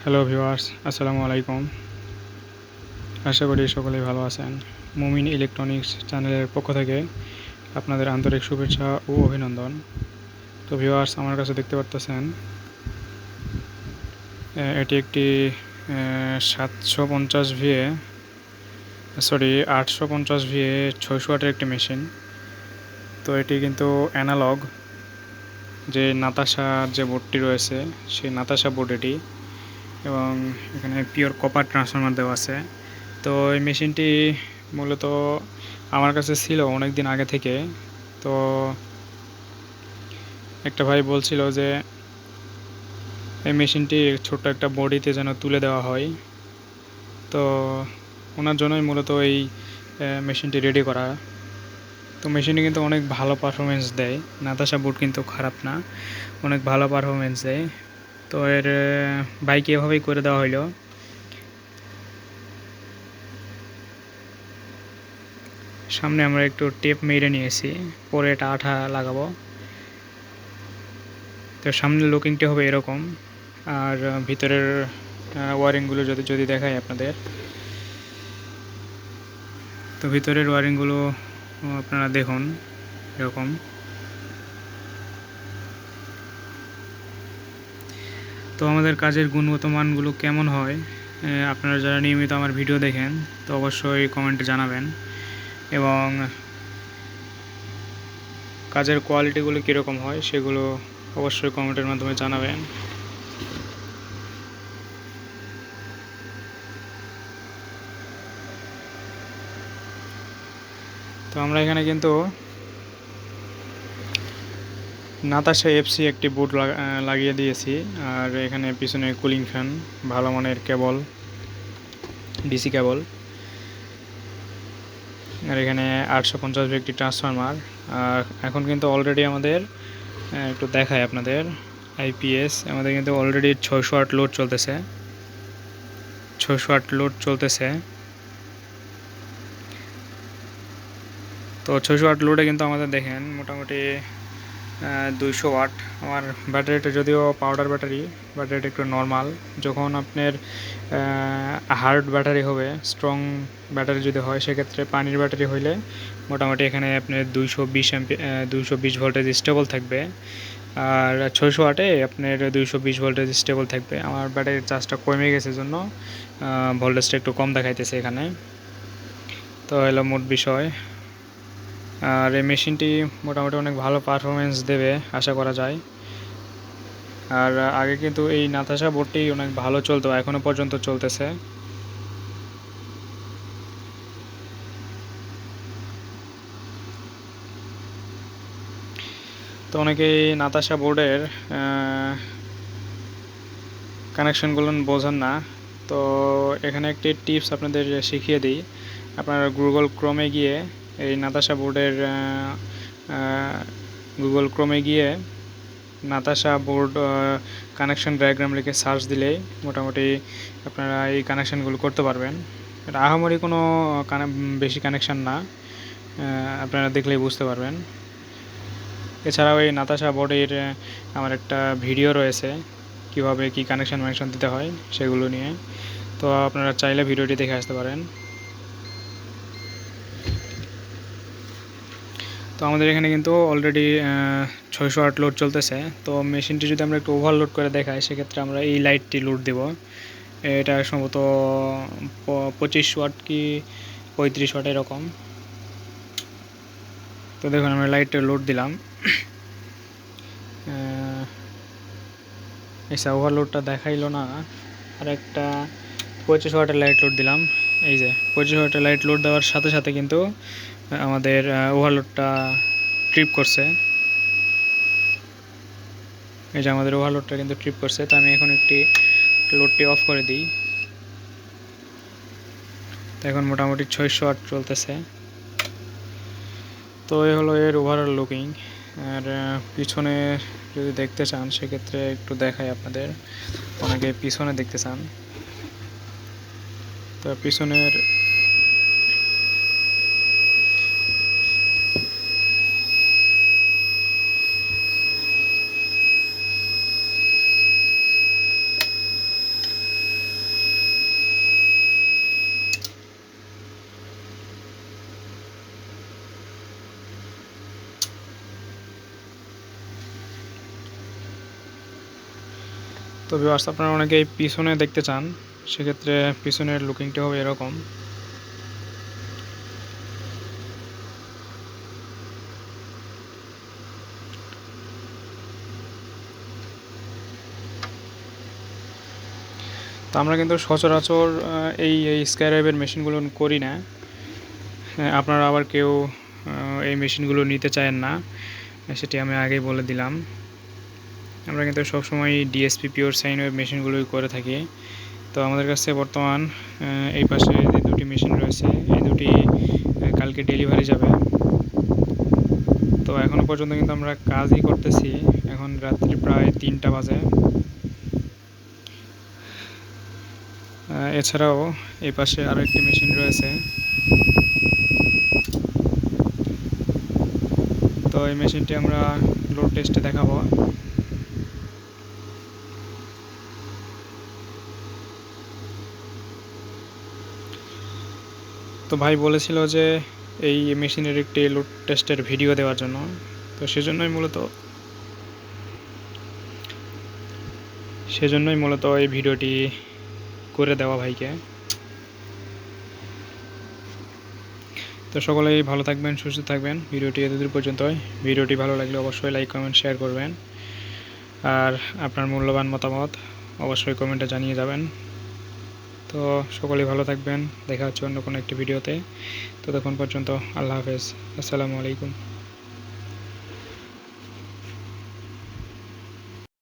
Hello viewers, আসসালামু আলাইকুম। আশা করি সকলেই ভালো আছেন। মুমিন ইলেকট্রনিক্স চ্যানেলের পক্ষ থেকে আপনাদের আন্তরিক শুভেচ্ছা ও অভিনন্দন। তো ভিউয়ার্স, আমার কাছে দেখতে পারতেছেন এটি একটি 750 ভিএ 850 ভিএ 600 ওয়াটের একটি মেশিন। তো এটি কিন্তু অ্যানালগ, যে নাতাশার যে বোর্ডটি রয়েছে সেই নাতাশা বোর্ড এটি, এবং এখানে পিওর কপার ট্রান্সফরমার দেওয়া আছে। তো এই মেশিনটি মূলত আমার কাছে ছিল অনেক দিন আগে থেকে। তো একটা ভাই বলছিল যে এই মেশিনটি ছোট্ট একটা বডিতে যেন তুলে দেওয়া হয়। তো ওনার জন্যই মূলত এই মেশিনটি রেডি করা। তো মেশিনটি কিন্তু অনেক ভালো পারফরমেন্স দেয়, নাতাশা বোর্ড কিন্তু খারাপ না, অনেক ভালো পারফরমেন্স দেয়। তো এর বাইক এভাবেই করে দেওয়া হইলো। সামনে আমরা একটু টেপ মেরে নিয়েছি, পরে এটা আঠা লাগাবো। তো সামনের লুকিংটি হবে এরকম, আর ভিতরের ওয়ারিংগুলো যদি দেখাই আপনাদের, তো ভিতরের ওয়ারিংগুলো আপনারা দেখুন এরকম। তো আমাদের কাজের গুণগত মানগুলো কেমন হয়, আপনারা যারা নিয়মিত আমার ভিডিও দেখেন তো অবশ্যই কমেন্টে জানাবেন, এবং কাজের কোয়ালিটিগুলো কীরকম হয় সেগুলো অবশ্যই কমেন্টের মাধ্যমে জানাবেন। তো আমরা এখানে কিন্তু নাতাশা এফসি একটি বোর্ড লাগিয়ে দিয়েছি, আর এখানে পিছনে কুলিং ফ্যান, ভালো মানের কেবল, ডিসি কেবল, আর এখানে 850 একটি ট্রান্সফরমার। আর এখন কিন্তু অলরেডি আমাদের একটু দেখায় আপনাদের আইপিএস, আমাদের কিন্তু অলরেডি 600 ওয়াট লোড চলতেছে, 600 ওয়াট লোড চলতেছে। তো 600 ওয়াট লোডে কিন্তু আমাদের দেখেন মোটামুটি 200 ওয়াট। আমার ব্যাটারিটা যদিও পাউডার ব্যাটারিটা একটু নর্মাল। যখন আপনার হার্ড ব্যাটারি হবে, স্ট্রং ব্যাটারি যদি হয়, সেক্ষেত্রে পানির ব্যাটারি হইলে মোটামুটি এখানে আপনার 220 ভোল্টেজ স্টেবল থাকবে, আর 600 ওয়াটে আপনার 220 ভোল্টেজ স্টেবল থাকবে। আমার ব্যাটারির চার্জটা কমে গেছে জন্য ভোল্টেজটা একটু কম দেখাইতেছে এখানে। তো হলো মোট বিষয়। আর এই মেশিনটি মোটামুটি অনেক ভালো পারফরমেন্স দেবে আশা করা যায়। আর আগে কিন্তু এই নাতাশা বোর্ডটি অনেক ভালো চলতো, এখনও পর্যন্ত চলতেছে। তো অনেকেই নাতাশা বোর্ডের কানেকশনগুলো বোঝেন না। তো এখানে একটি টিপস আপনাদের শিখিয়ে দিই। আপনারা গুগল ক্রোমে গিয়ে এই নাতাশা বোর্ডের গুগল ক্রোমে গিয়ে নাতাশা বোর্ড কানেকশন ডায়াগ্রাম লিখে সার্চ দিলেই মোটামুটি আপনারা এই কানেকশানগুলো করতে পারবেন। এটা আহামরি কোনো বেশি কানেকশান না, আপনারা দেখলেই বুঝতে পারবেন। এছাড়াও এই নাতাশা বোর্ডের আমার একটা ভিডিও রয়েছে কিভাবে কি কানেকশান দিতে হয় সেগুলো নিয়ে, তো আপনারা চাইলে ভিডিওটি দেখে আসতে পারেন। তো আমাদের এখানে কিন্তু অলরেডি 600 ওয়াট লোড চলতেছে। তো মেশিনটি যদি আমরা একটু ওভারলোড করে দেখাই, সেক্ষেত্রে আমরা এই লাইটটি লোড দেব। এটা সম্ভবত 25 ওয়াট কি 35 ওয়াট এরকম। তো দেখুন আমরা লাইটটা লোড দিলাম, আচ্ছা ওভারলোডটা দেখাইলো না। আর একটা 25 ওয়াটের লাইট লোড দিলাম। এই যে 25 ওয়াটের লাইট লোড দেওয়ার সাথে সাথে কিন্তু আমাদের ওভারলোডটা ট্রিপ করছে। এই যে আমাদের ওভারলোডটা কিন্তু ট্রিপ করছে। তো আমি এখন একটি লোডটি অফ করে দিই। তো এখন মোটামুটি 600 ওয়াট চলতেছে। তো এই হলো এর ওভারঅল লুকিং। আর পিছনে যদি দেখতে চান সেক্ষেত্রে একটু দেখাই আপনাদের, অনেকে পিছনে দেখতে চান। তো পিছনের তো ভিউয়ার্স, আপনারা অনেকেই পিছনে দেখতে চান, সেক্ষেত্রে পিছনের লুকিংটা হবে এরকম। তো আমরা কিন্তু সচরাচর এই স্কাইড্রাইভের মেশিনগুলো করি না। আপনারা আবার কেউ এই মেশিনগুলো নিতে চান না, সেটি আমি আগেই বলে দিলাম। আমরা কিন্তু সবসময় ডিএসপি পিওর সাইন ওয়েভ মেশিনগুলোই করে থাকি। তো আমাদের কাছে বর্তমান এই পাশে যে দুটি মেশিন রয়েছে, এই দুটি কালকে ডেলিভারি যাবে। তো এখনও পর্যন্ত কিন্তু আমরা কাজই করতেছি। এখন রাত্রি প্রায় 3টা বাজে। এছাড়াও এই পাশে আরও একটি মেশিন রয়েছে। তো এই মেশিনটি আমরা লোড টেস্টে দেখাবো। তো ভাই বলেছিল যে এই মেশিনের একটি লোড টেস্টের ভিডিও দেওয়ার জন্য, তো সেজন্যই মূলত এই ভিডিওটি করে দেওয়া ভাইকে। তো সকলেই ভালো থাকবেন, সুস্থ থাকবেন। ভিডিওটি এতদূর পর্যন্তই। ভিডিওটি ভালো লাগলে অবশ্যই লাইক, কমেন্ট, শেয়ার করবেন। আর আপনার মূল্যবান মতামত অবশ্যই কমেন্টে জানিয়ে যাবেন। তো সকলেই ভালো থাকবেন। দেখা হচ্ছে অন্য কোনো একটি ভিডিওতে। ততক্ষণ পর্যন্ত আল্লাহ হাফেজ। আসসালামু আলাইকুম।